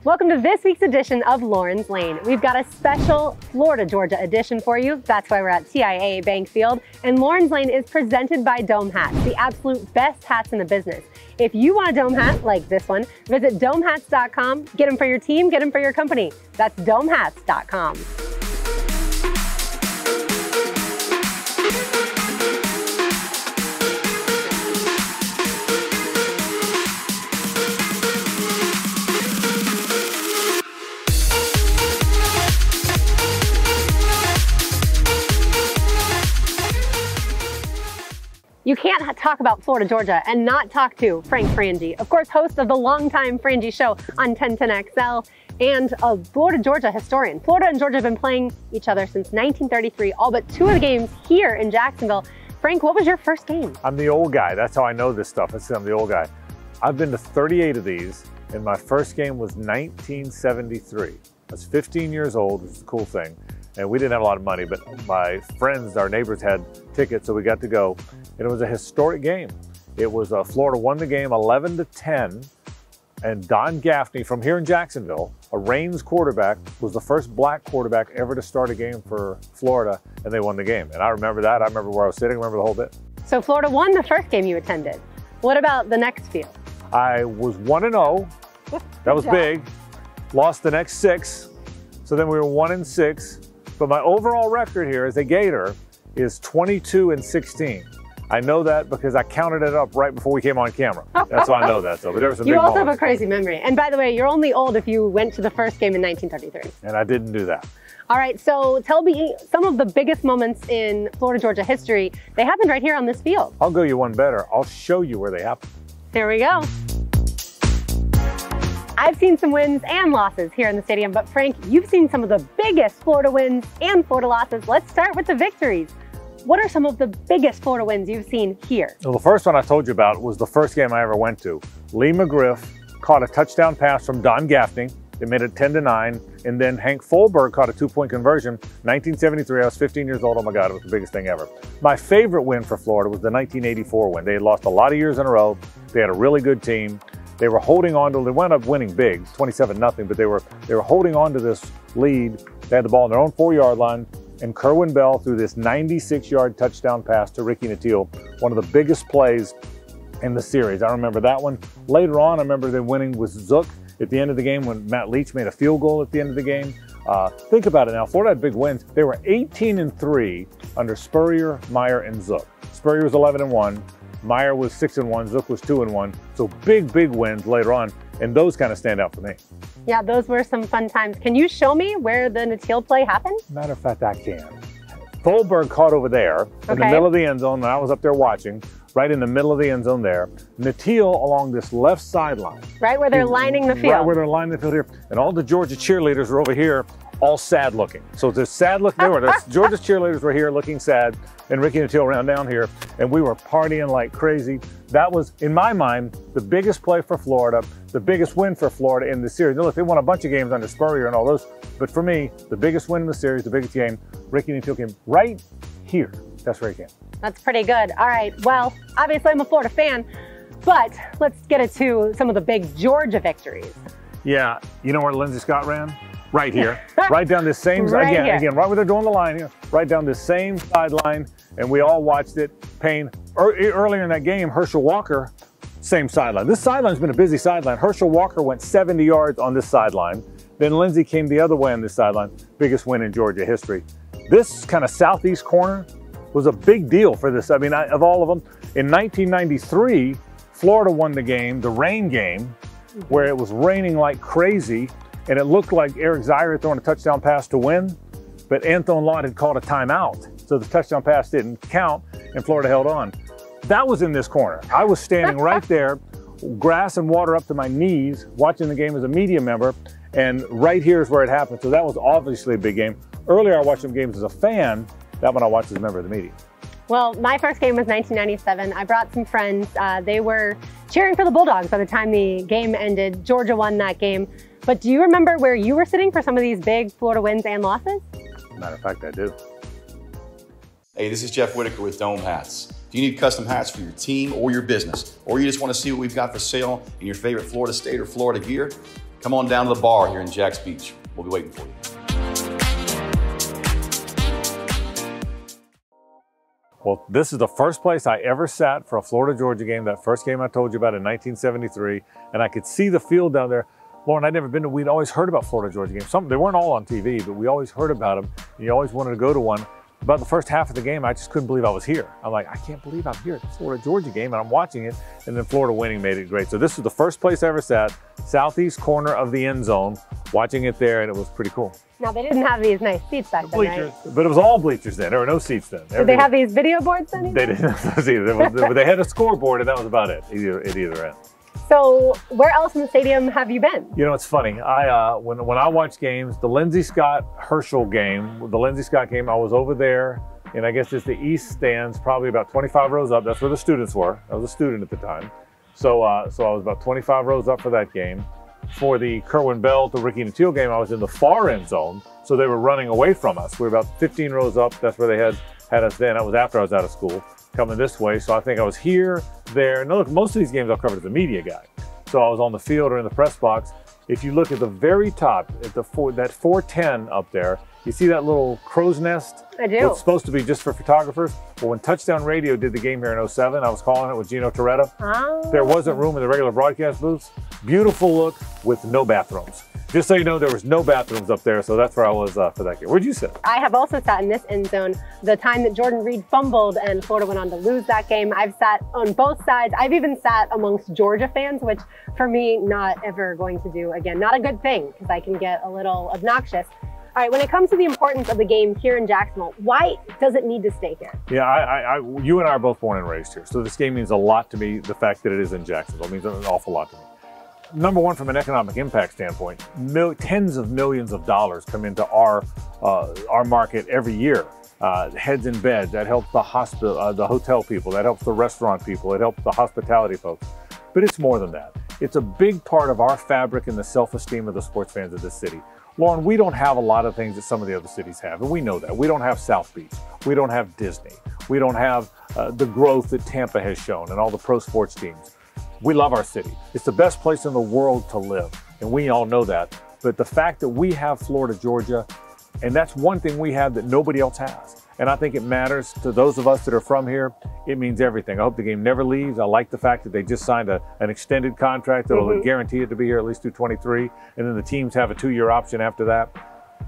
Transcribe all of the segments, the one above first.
Welcome to this week's edition of Lauren's Lane. We've got a special Florida-Georgia edition for you. That's why we're at TIAA Bank Field. And Lauren's Lane is presented by Dome Hats, the absolute best hats in the business. If you want a dome hat like this one, visit domehats.com. Get them for your team, get them for your company. That's domehats.com. You can't talk about Florida, Georgia and not talk to Frank Frangie, of course, host of the longtime Frangie Show on 1010XL and a Florida, Georgia historian. Florida and Georgia have been playing each other since 1933, all but 2 of the games here in Jacksonville. Frank, what was your first game? I'm the old guy. That's how I know this stuff. I'm the old guy. I've been to 38 of these, and my first game was 1973. I was 15 years old, which is a cool thing. And we didn't have a lot of money, but my friends, our neighbors had tickets, so we got to go. And it was a historic game. It was Florida won the game 11-10, and Don Gaffney from here in Jacksonville, a Reigns quarterback, was the first black quarterback ever to start a game for Florida, and they won the game. And I remember that. I remember where I was sitting. I remember the whole bit. So Florida won the first game you attended. What about the next field? I was 1-0. That was big. Lost the next 6. So then we were 1-6. But my overall record here as a Gator is 22-16. I know that because I counted it up right before we came on camera. That's why I know that. So, but there was some You big also moments. have a crazy memory. And by the way, you're only old if you went to the first game in 1933. And I didn't do that. All right, so tell me some of the biggest moments in Florida, Georgia history. They happened right here on this field. I'll go you one better. I'll show you where they happened. Here we go. I've seen some wins and losses here in the stadium, but Frank, you've seen some of the biggest Florida wins and Florida losses. Let's start with the victories. What are some of the biggest Florida wins you've seen here? Well, the first one I told you about was the first game I ever went to. Lee McGriff caught a touchdown pass from Don Gaffney. They made it 10-9. And then Hank Folberg caught a 2-point conversion. 1973, I was 15 years old. Oh my God, it was the biggest thing ever. My favorite win for Florida was the 1984 win. They had lost a lot of years in a row. They had a really good team. They were holding on to, they wound up winning big, 27-0, but they were holding on to this lead. They had the ball on their own 4-yard line, and Kerwin Bell threw this 96-yard touchdown pass to Ricky Nattiel, one of the biggest plays in the series. I remember that one. Later on, I remember them winning with Zook at the end of the game when Matt Leach made a field goal at the end of the game. Think about it now, Florida had big wins. They were 18-3 under Spurrier, Meyer, and Zook. Spurrier was 11-1. Meyer was 6-1, Zook was 2-1. So big wins later on, and those kind of stand out for me. Yeah, those were some fun times. Can you show me where the Nattiel play happened? Matter of fact, I can. Folberg caught over there in the middle of the end zone, and I was up there watching, right in the middle of the end zone there. Nattiel along this left sideline. Right where they're lining the field. Right where they're lining the field here. And all the Georgia cheerleaders were over here, all sad looking. So the sad look, Georgia's cheerleaders were here looking sad, and Ricky Nattiel ran down here, and we were partying like crazy. That was, in my mind, the biggest play for Florida, the biggest win for Florida in the series. Now, look, they won a bunch of games under Spurrier and all those, but for me, the biggest win in the series, the biggest game, Ricky Nattiel came right here. That's where he came. That's pretty good. All right, well, obviously I'm a Florida fan, but let's get into some of the big Georgia victories. Yeah, you know where Lindsey Scott ran? Right here, right down this same, again, right where they're doing the line here, right down this same sideline, and we all watched it. Payne, earlier in that game, Herschel Walker, same sideline. This sideline's been a busy sideline. Herschel Walker went 70 yards on this sideline. Then Lindsey came the other way on this sideline. Biggest win in Georgia history. This kind of southeast corner was a big deal for this. I mean, of all of them, in 1993, Florida won the game, the rain game, where it was raining like crazy. And it looked like Eric Zaire had thrown a touchdown pass to win, but Anthony Lott had called a timeout. So the touchdown pass didn't count, and Florida held on. That was in this corner. I was standing right there, grass and water up to my knees, watching the game as a media member, and right here is where it happened. So that was obviously a big game. Earlier, I watched some games as a fan. That one I watched as a member of the media. Well, my first game was 1997. I brought some friends. They were cheering for the Bulldogs by the time the game ended. Georgia won that game. But do you remember where you were sitting for some of these big Florida wins and losses? Matter of fact, I do. Hey, this is Jeff Whitaker with Dome Hats. Do you need custom hats for your team or your business, or you just want to see what we've got for sale in your favorite Florida State or Florida gear? Come on down to the bar here in Jacks Beach. We'll be waiting for you. Well, this is the first place I ever sat for a Florida-Georgia game, that first game I told you about in 1973, and I could see the field down there. Lauren, I'd never been to, we'd always heard about Florida-Georgia games. They weren't all on TV, but we always heard about them, and you always wanted to go to one. About the first half of the game, I just couldn't believe I was here. I'm like, I can't believe I'm here at the Florida-Georgia game, and I'm watching it, and then Florida winning made it great. So this was the first place I ever sat, southeast corner of the end zone, watching it there, and it was pretty cool. Now, they didn't have these nice seats back then, right? But it was all bleachers then. There were no seats then. Did they have these video boards then? They didn't have those either. But they had a scoreboard, and that was about it at either end. So where else in the stadium have you been? You know, it's funny. When I watch games, the Lindsey Scott Herschel game, the Lindsey Scott game, I was over there, and I guess it's the east stands, probably about 25 rows up. That's where the students were. I was a student at the time. So I was about 25 rows up for that game. For the Kerwin Bell to Ricky Nattiel game, I was in the far end zone, so they were running away from us. We were about 15 rows up. That's where they had us then. That was after I was out of school, coming this way. So I think I was here, there. No, look, most of these games I've covered as a media guy. So I was on the field or in the press box. If you look at the very top, at that 410 up there, you see that little crow's nest? I do. It's supposed to be just for photographers. Well, when Touchdown Radio did the game here in 07, I was calling it with Gino Toretta. Oh. There wasn't room in the regular broadcast booths. Beautiful look with no bathrooms. Just so you know, there was no bathrooms up there, so that's where I was for that game. Where'd you sit? I have also sat in this end zone the time that Jordan Reed fumbled and Florida went on to lose that game. I've sat on both sides. I've even sat amongst Georgia fans, which for me, not ever going to do again. Not a good thing, because I can get a little obnoxious. All right, when it comes to the importance of the game here in Jacksonville, why does it need to stay here? Yeah, you and I are both born and raised here, so this game means a lot to me. The fact that it is in Jacksonville means an awful lot to me. Number one, from an economic impact standpoint, tens of millions of dollars come into our market every year. Heads in bed, that helps the hospital, the hotel people, that helps the restaurant people, it helps the hospitality folks. But it's more than that. It's a big part of our fabric and the self-esteem of the sports fans of this city. Lauren, we don't have a lot of things that some of the other cities have, and we know that. We don't have South Beach. We don't have Disney. We don't have the growth that Tampa has shown and all the pro sports teams. We love our city. It's the best place in the world to live, and we all know that. But the fact that we have Florida, Georgia, and that's one thing we have that nobody else has. And I think it matters to those of us that are from here. It means everything. I hope the game never leaves. I like the fact that they just signed an extended contract that will guarantee it to be here at least through 23. And then the teams have a 2-year option after that.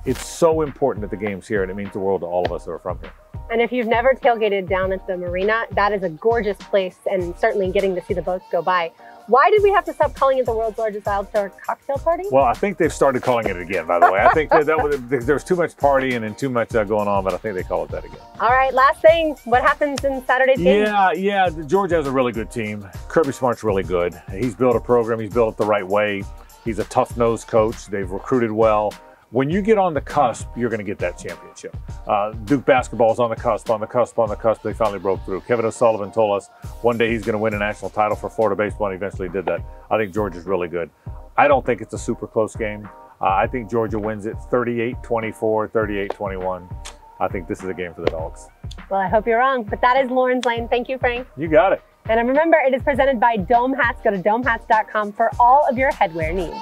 It's so important that the game's here, and it means the world to all of us that are from here. And if you've never tailgated down at the marina, that is a gorgeous place, and certainly getting to see the boats go by. Why did we have to stop calling it the world's largest outdoor cocktail party? Well, I think they've started calling it again, by the way. I think there was too much partying and too much going on, but I think they call it that again. All right, last thing. What happens in Saturday's game? Yeah. Georgia has a really good team. Kirby Smart's really good. He's built a program. He's built it the right way. He's a tough-nosed coach. They've recruited well. When you get on the cusp, you're going to get that championship. Duke basketball's on the cusp. They finally broke through. Kevin O'Sullivan told us one day he's going to win a national title for Florida baseball, and he eventually did that. I think Georgia's really good. I don't think it's a super close game. I think Georgia wins it 38-24, 38-21. I think this is a game for the Dogs. Well, I hope you're wrong, but that is Lauren's Lane. Thank you, Frank. You got it. And remember, it is presented by Dome Hats. Go to domehats.com for all of your headwear needs.